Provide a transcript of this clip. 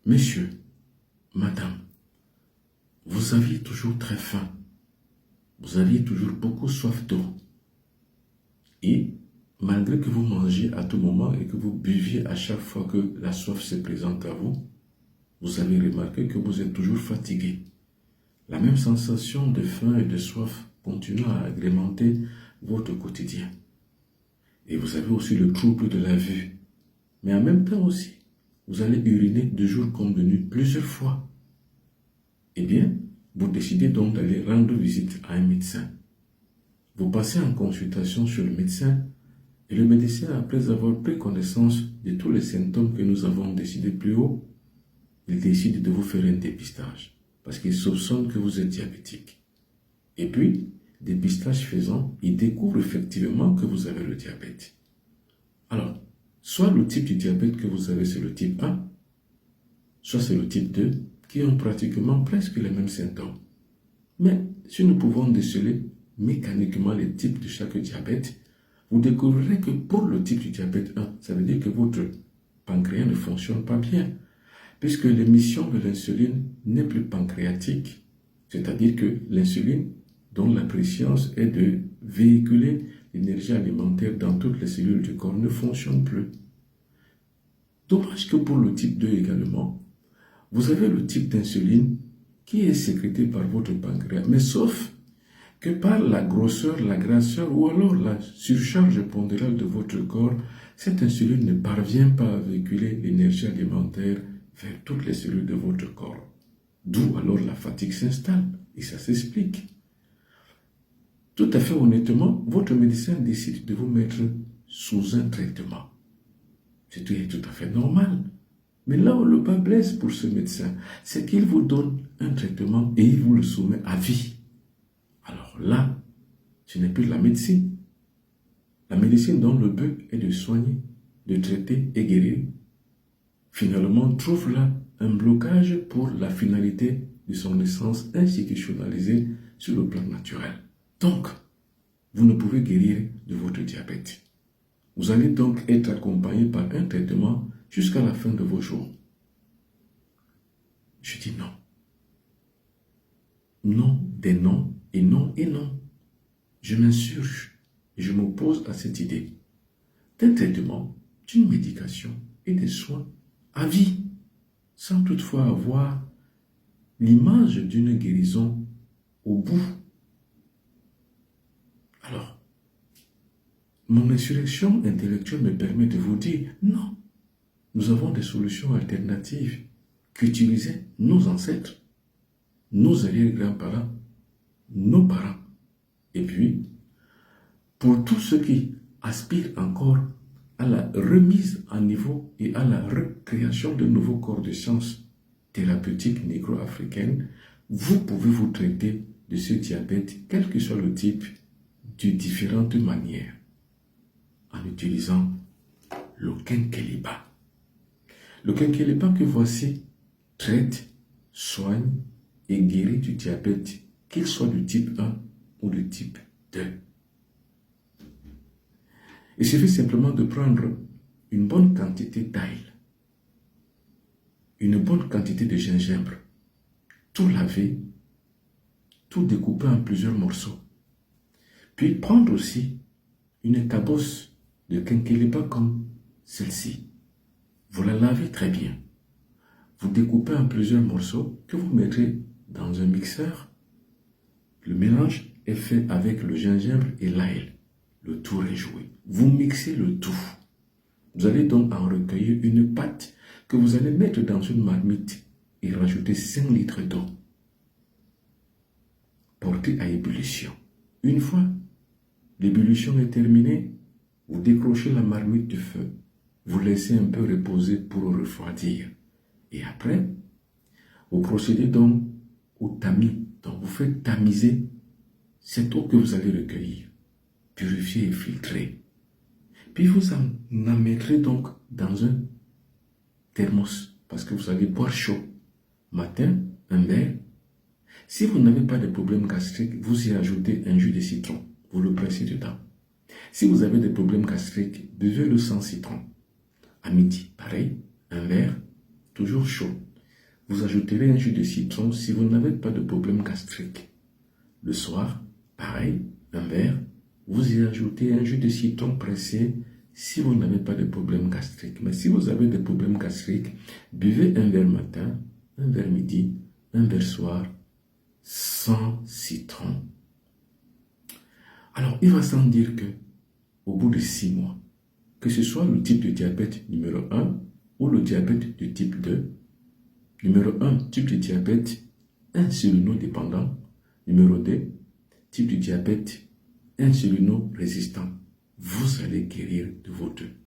Monsieur, madame, vous aviez toujours très faim. Vous aviez toujours beaucoup soif d'eau. Et malgré que vous mangiez à tout moment et que vous buviez à chaque fois que la soif se présente à vous, vous avez remarqué que vous êtes toujours fatigué. La même sensation de faim et de soif continue à agrémenter votre quotidien. Et vous avez aussi le trouble de la vue. Mais en même temps aussi, vous allez uriner de jour comme de nuit plusieurs fois. Eh bien, vous décidez donc d'aller rendre visite à un médecin. Vous passez en consultation sur le médecin et le médecin, après avoir pris connaissance de tous les symptômes que nous avons décidés plus haut, il décide de vous faire un dépistage parce qu'il soupçonne que vous êtes diabétique. Et puis, dépistage faisant, il découvre effectivement que vous avez le diabète. Alors, soit le type du diabète que vous avez, c'est le type 1, soit c'est le type 2, qui ont pratiquement presque les mêmes symptômes. Mais si nous pouvons déceler mécaniquement les types de chaque diabète, vous découvrirez que pour le type du diabète 1, ça veut dire que votre pancréas ne fonctionne pas bien, puisque l'émission de l'insuline n'est plus pancréatique, c'est-à-dire que l'insuline, dont la préscience est de véhiculer l'énergie alimentaire dans toutes les cellules du corps, ne fonctionne plus. Dommage que pour le type 2 également, vous avez le type d'insuline qui est sécrété par votre pancréas, mais sauf que par la grosseur, la grasseur ou alors la surcharge pondérale de votre corps, cette insuline ne parvient pas à véhiculer l'énergie alimentaire vers toutes les cellules de votre corps. D'où alors la fatigue s'installe, et ça s'explique. Tout à fait honnêtement, votre médecin décide de vous mettre sous un traitement. C'est tout à fait normal. Mais là où le bas blesse pour ce médecin, c'est qu'il vous donne un traitement et il vous le soumet à vie. Alors là, ce n'est plus la médecine. La médecine dont le but est de soigner, de traiter et guérir, finalement trouve là un blocage pour la finalité de son essence institutionnalisée sur le plan naturel. Donc, vous ne pouvez guérir de votre diabète. Vous allez donc être accompagné par un traitement jusqu'à la fin de vos jours. Je dis non. Non des noms et non et non. Je m'insurge et je m'oppose à cette idée d'un traitement, d'une médication et des soins à vie, sans toutefois avoir l'image d'une guérison au bout. Alors, mon insurrection intellectuelle me permet de vous dire non. Nous avons des solutions alternatives qu'utilisaient nos ancêtres, nos arrière-grands-parents, nos parents. Et puis, pour tous ceux qui aspirent encore à la remise à niveau et à la recréation de nouveaux corps de sciences thérapeutiques négro-africaines, vous pouvez vous traiter de ce diabète, quel que soit le type, de différentes manières, en utilisant le Kenkeliba. Le Kenkeliba que voici traite, soigne et guérit du diabète, qu'il soit du type 1 ou du type 2. Il suffit simplement de prendre une bonne quantité d'ail, une bonne quantité de gingembre, tout laver, tout découper en plusieurs morceaux. Puis prendre aussi une cabosse de Kenkeliba comme celle-ci. Vous la lavez très bien. Vous découpez en plusieurs morceaux que vous mettrez dans un mixeur. Le mélange est fait avec le gingembre et l'ail. Le tour est joué. Vous mixez le tout. Vous allez donc en recueillir une pâte que vous allez mettre dans une marmite et rajouter 5 litres d'eau. Portez à ébullition. Une fois l'ébullition est terminée, vous décrochez la marmite du feu. Vous laissez un peu reposer pour refroidir. Et après, vous procédez donc au tamis. Donc vous faites tamiser cette eau que vous allez recueillir, purifier et filtrer. Puis vous en mettrez donc dans un thermos, parce que vous allez boire chaud. Matin, un verre. Si vous n'avez pas de problème gastrique, vous y ajoutez un jus de citron. Vous le pressez dedans. Si vous avez des problèmes gastriques, buvez-le sans citron. À midi, pareil, un verre, toujours chaud. vous ajouterez un jus de citron si vous n'avez pas de problème gastrique. Le soir, pareil, un verre, vous y ajoutez un jus de citron pressé si vous n'avez pas de problème gastrique. Mais si vous avez des problèmes gastriques, buvez un verre matin, un verre midi, un verre soir, sans citron. Alors, il va sans dire que au bout de 6 mois, que ce soit le type de diabète numéro 1 ou le diabète de type 2, numéro 1, type de diabète insulino-dépendant, numéro 2, type de diabète insulino-résistant, vous allez guérir de vos deux.